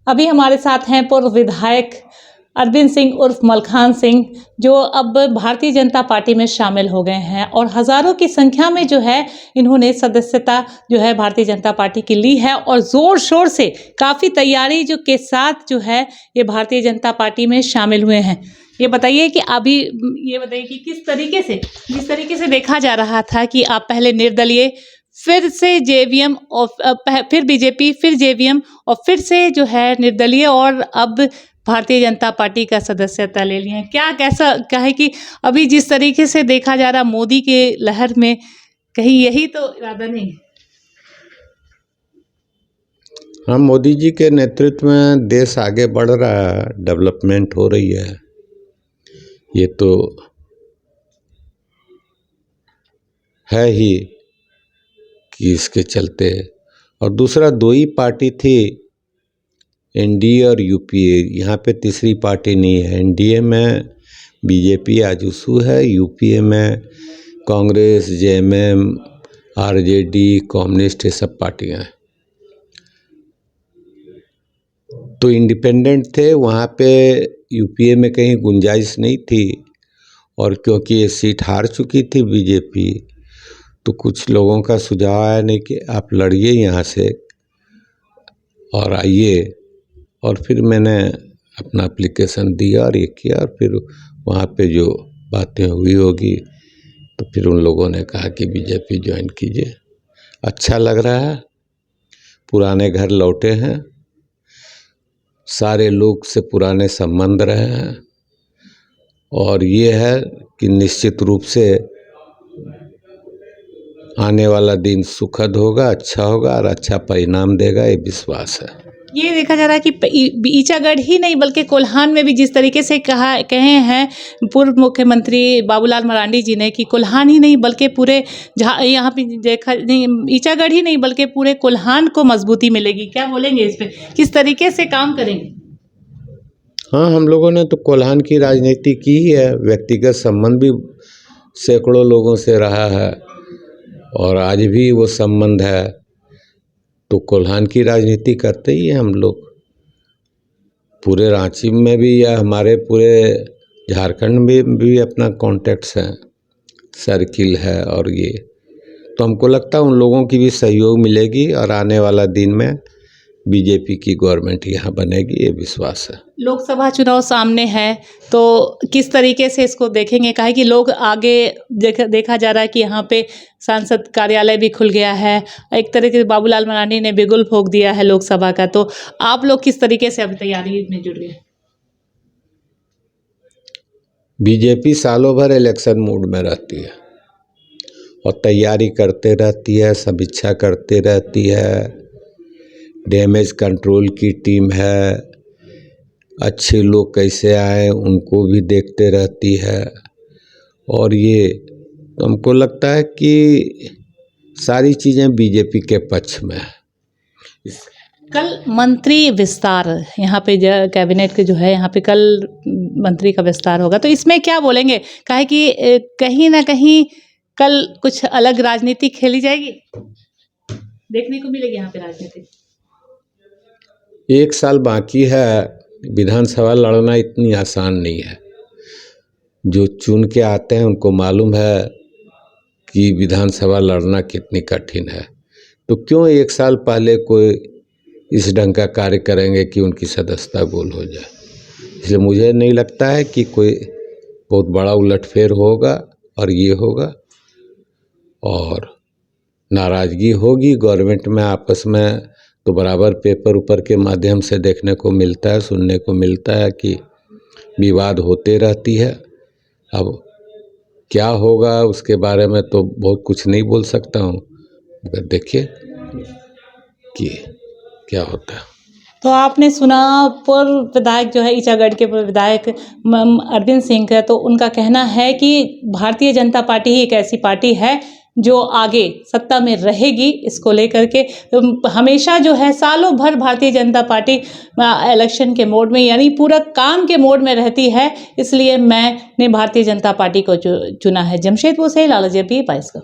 अभी हमारे साथ हैं पूर्व विधायक अरविंद सिंह उर्फ मलखान सिंह, जो अब भारतीय जनता पार्टी में शामिल हो गए हैं और हज़ारों की संख्या में जो है इन्होंने सदस्यता जो है भारतीय जनता पार्टी की ली है और ज़ोर शोर से काफ़ी तैयारी जो के साथ जो है ये भारतीय जनता पार्टी में शामिल हुए हैं। ये बताइए कि किस तरीके से, जिस तरीके से देखा जा रहा था कि आप पहले निर्दलीय, फिर से जेवीएम और फिर बीजेपी, फिर जेवीएम और फिर से जो है निर्दलीय और अब भारतीय जनता पार्टी का सदस्यता ले लिए हैं। क्या है कि अभी जिस तरीके से देखा जा रहा मोदी के लहर में, कहीं यही तो इरादा नहीं है? हाँ, मोदी जी के नेतृत्व में देश आगे बढ़ रहा है, डेवलपमेंट हो रही है, ये तो है ही कि इसके चलते। और दूसरा, दो ही पार्टी थी, एनडीए और यूपीए, यहाँ पे तीसरी पार्टी नहीं है। एनडीए में बीजेपी आजसू है, यूपीए में कांग्रेस, जेएमएम, आरजेडी, कम्युनिस्ट, ये सब पार्टियाँ हैं। तो इंडिपेंडेंट थे, वहाँ पे यूपीए में कहीं गुंजाइश नहीं थी, और क्योंकि ये सीट हार चुकी थी बीजेपी, तो कुछ लोगों का सुझाव आया नहीं कि आप लड़िए यहाँ से और आइए। और फिर मैंने अपना एप्लीकेशन दिया और ये किया, और फिर वहाँ पे जो बातें हुई होगी तो फिर उन लोगों ने कहा कि बीजेपी ज्वाइन कीजिए। अच्छा लग रहा है, पुराने घर लौटे हैं, सारे लोग से पुराने संबंध रहे हैं, और ये है कि निश्चित रूप से आने वाला दिन सुखद होगा, अच्छा होगा और अच्छा परिणाम देगा, ये विश्वास है। ये देखा जा रहा है कि ईचागढ़ ही नहीं बल्कि कोल्हान में भी जिस तरीके से कहे हैं पूर्व मुख्यमंत्री बाबूलाल मरांडी जी ने कि कोल्हान ही नहीं बल्कि पूरे यहाँ पे देखा नहीं, ईचागढ़ ही नहीं बल्कि पूरे कोल्हान को मजबूती मिलेगी। क्या बोलेंगे इस पे, किस तरीके से काम करेंगे? हाँ, हम लोगों ने तो कोल्हान की राजनीति की ही है, व्यक्तिगत संबंध भी सैकड़ों लोगों से रहा है और आज भी वो संबंध है, तो कोल्हान की राजनीति करते ही हैं हम लोग। पूरे रांची में भी या हमारे पूरे झारखंड में भी अपना कॉन्टेक्ट्स हैं, सर्किल है, और ये तो हमको लगता है उन लोगों की भी सहयोग मिलेगी और आने वाला दिन में बीजेपी की गवर्नमेंट यहाँ बनेगी, ये विश्वास है। लोकसभा चुनाव सामने है तो किस तरीके से इसको देखेंगे? काहे कि लोग आगे देखा जा रहा है कि यहाँ पे सांसद कार्यालय भी खुल गया है, एक तरीके से बाबूलाल मरांडी ने बिगुल फूंक दिया है लोकसभा का, तो आप लोग किस तरीके से अब तैयारी में जुट गए? बीजेपी सालों भर इलेक्शन मूड में रहती है और तैयारी करते रहती है, समीक्षा करते रहती है, डैमेज कंट्रोल की टीम है, अच्छे लोग कैसे आए उनको भी देखते रहती है, और ये तो हमको लगता है कि सारी चीज़ें बीजेपी के पक्ष में है। कल मंत्री विस्तार यहाँ पे कैबिनेट के जो है यहाँ पे कल मंत्री का विस्तार होगा, तो इसमें क्या बोलेंगे? काहे कि कहीं ना कहीं कल कुछ अलग राजनीति खेली जाएगी, देखने को मिलेगी यहाँ पे राजनीति। एक साल बाकी है, विधानसभा लड़ना इतनी आसान नहीं है। जो चुन के आते हैं उनको मालूम है कि विधानसभा लड़ना कितनी कठिन है, तो क्यों एक साल पहले कोई इस ढंग का कार्य करेंगे कि उनकी सदस्यता गोल हो जाए। इसलिए मुझे नहीं लगता है कि कोई बहुत बड़ा उलटफेर होगा, और ये होगा और नाराज़गी होगी गवर्नमेंट में आपस में, तो बराबर पेपर ऊपर के माध्यम से देखने को मिलता है, सुनने को मिलता है कि विवाद होते रहती है। अब क्या होगा उसके बारे में तो बहुत कुछ नहीं बोल सकता हूँ, मगर देखिए कि क्या होता है। तो आपने सुना पूर्व विधायक जो है ईचागढ़ के पूर्व विधायक अरविंद सिंह का, तो उनका कहना है कि भारतीय जनता पार्टी ही एक ऐसी पार्टी है जो आगे सत्ता में रहेगी। इसको लेकर के हमेशा जो है सालों भर भारतीय जनता पार्टी इलेक्शन के मोड में यानी पूरा काम के मोड में रहती है, इसलिए मैंने भारतीय जनता पार्टी को चुना है। जमशेदपुर से लाला जी 22 का।